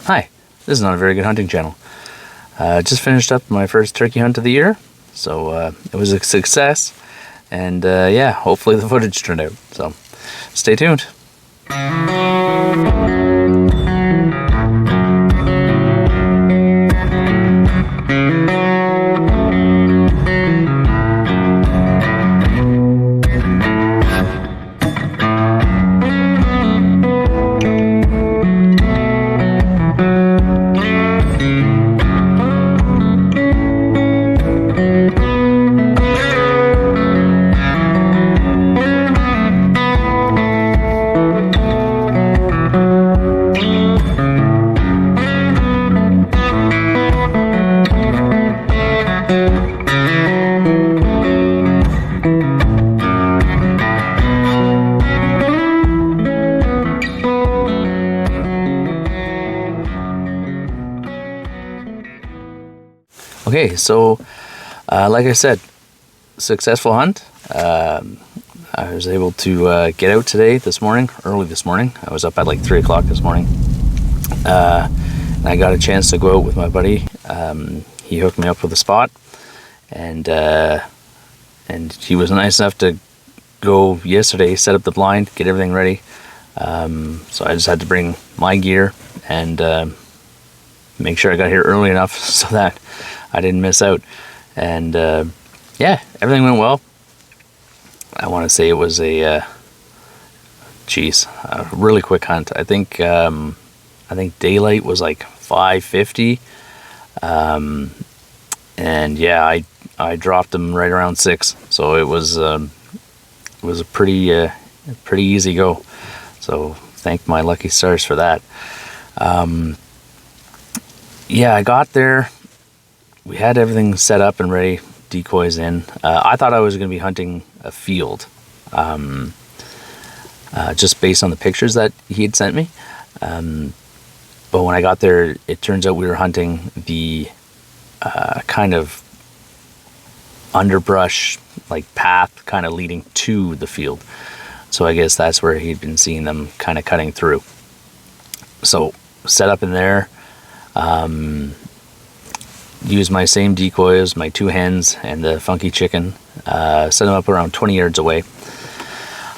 Hi, this is not a very good hunting channel. Just finished up my first turkey hunt of the year, so it was a success, and yeah, hopefully the footage turned out, so stay tuned. Okay, so like I said, successful hunt. I was able to get out this morning, early this morning. I was up at like 3 o'clock this morning. And I got a chance to go out with my buddy. He hooked me up with a spot, and he was nice enough to go yesterday, set up the blind, get everything ready. So I just had to bring my gear and make sure I got here early enough so that I didn't miss out. And yeah, everything went well. I want to say it was a really quick hunt. I think daylight was like 5:50, and yeah, I dropped them right around 6, so it was a pretty easy go. So thank my lucky stars for that. Yeah, I got there. We had everything set up and ready, decoys in. I thought I was going to be hunting a field, just based on the pictures that he had sent me. But when I got there, it turns out we were hunting the kind of underbrush, like path, kind of leading to the field. So I guess that's where he'd been seeing them kind of cutting through. So set up in there. Use my same decoys, my 2 hens and the funky chicken. Set them up around 20 yards away.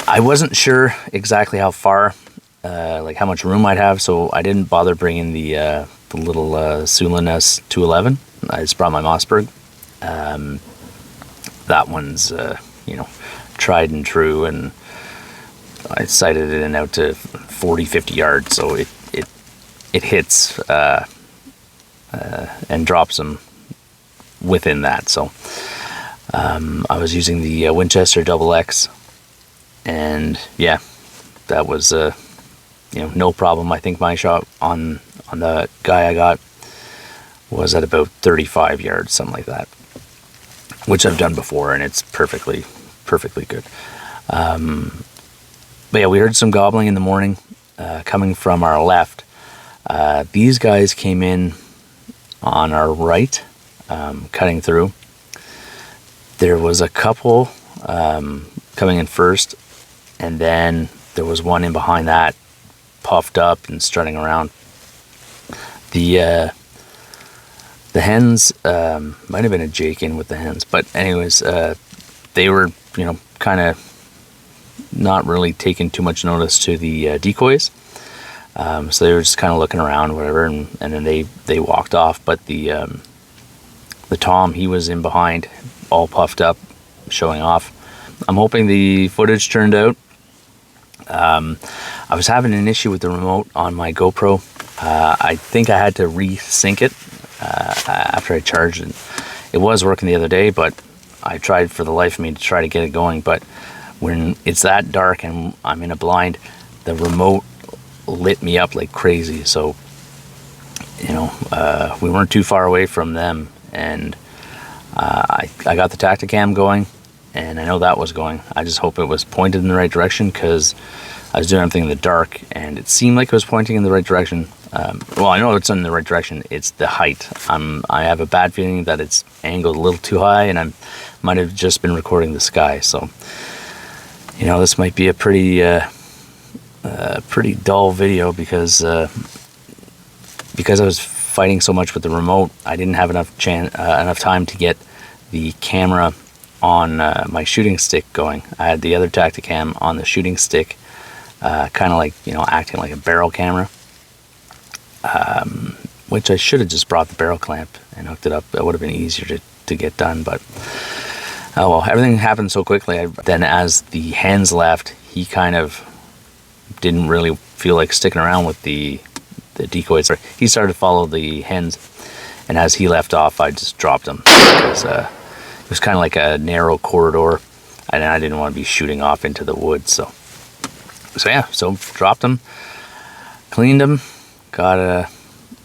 I wasn't sure exactly how far, like how much room I'd have, so I didn't bother bringing the little Sulin S211. I just brought my Mossberg. That one's tried and true, and I sighted it in out to 40-50 yards, so it hits and drops them within that. So I was using the Winchester XX, and yeah, that was no problem. I think my shot on the guy I got was at about 35 yards, something like that, which I've done before, and it's perfectly good. But yeah, we heard some gobbling in the morning coming from our left. These guys came in on our right, cutting through. There was a couple coming in first, and then there was one in behind that, puffed up and strutting around. The hens, might have been a Jake in with the hens, but anyways, they were kind of not really taking too much notice to the decoys. So they were just kind of looking around, whatever, and then they walked off. But the Tom, he was in behind, all puffed up, showing off. I'm hoping the footage turned out. I was having an issue with the remote on my GoPro. I think I had to resync it after I charged it. It was working the other day, but I tried for the life of me to try to get it going. But when it's that dark and I'm in a blind, the remote lit me up like crazy. So we weren't too far away from them, and I got the Tacticam going, and I know that was going. I just hope it was pointed in the right direction, because I was doing everything in the dark and it seemed like it was pointing in the right direction. Well, I know it's in the right direction. It's the height. I have a bad feeling that it's angled a little too high, and I might have just been recording the sky. So this might be a pretty dull video, because because I was fighting so much with the remote, I didn't have enough time to get the camera on my shooting stick going. I had the other Tacticam on the shooting stick, kind of like, you know, acting like a barrel camera, which I should have just brought the barrel clamp and hooked it up. It would have been easier to get done, but oh well, everything happened so quickly. Then as the hens left, he kind of didn't really feel like sticking around with the decoys. He started to follow the hens, and as he left off, I just dropped him because it was kind of like a narrow corridor, and I didn't want to be shooting off into the woods. So yeah, so dropped him, cleaned him, got a,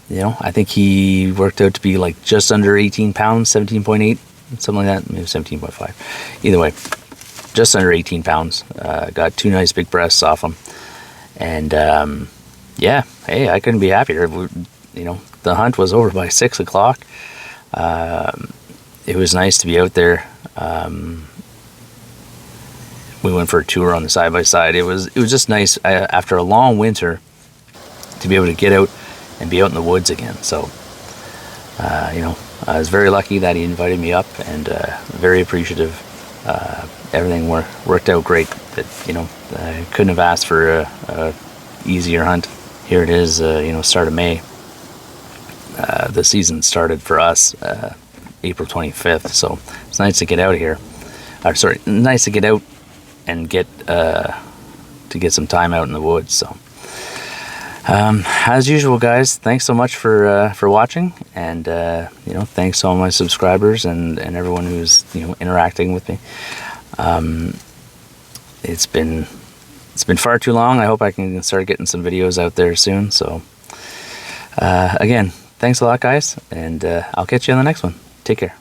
you know, I think he worked out to be like just under 18 pounds, 17.8, something like that, maybe 17.5. Either way, just under 18 pounds. Got 2 nice big breasts off him, and yeah, hey, I couldn't be happier. You know, the hunt was over by 6 o'clock. It was nice to be out there. We went for a tour on the side-by-side. It was just nice after a long winter to be able to get out and be out in the woods again. So, you know, I was very lucky that he invited me up, and very appreciative. Everything worked out great. That, you know, I couldn't have asked for a easier hunt. Here it is, you know, start of May. The season started for us April 25th, so it's nice to get out here. Nice to get out and get to get some time out in the woods. So, as usual, guys, thanks so much for watching, and you know, thanks to all my subscribers and everyone who's, you know, interacting with me. It's been far too long. I hope I can start getting some videos out there soon. So again, thanks a lot, guys, and I'll catch you on the next one. Take care.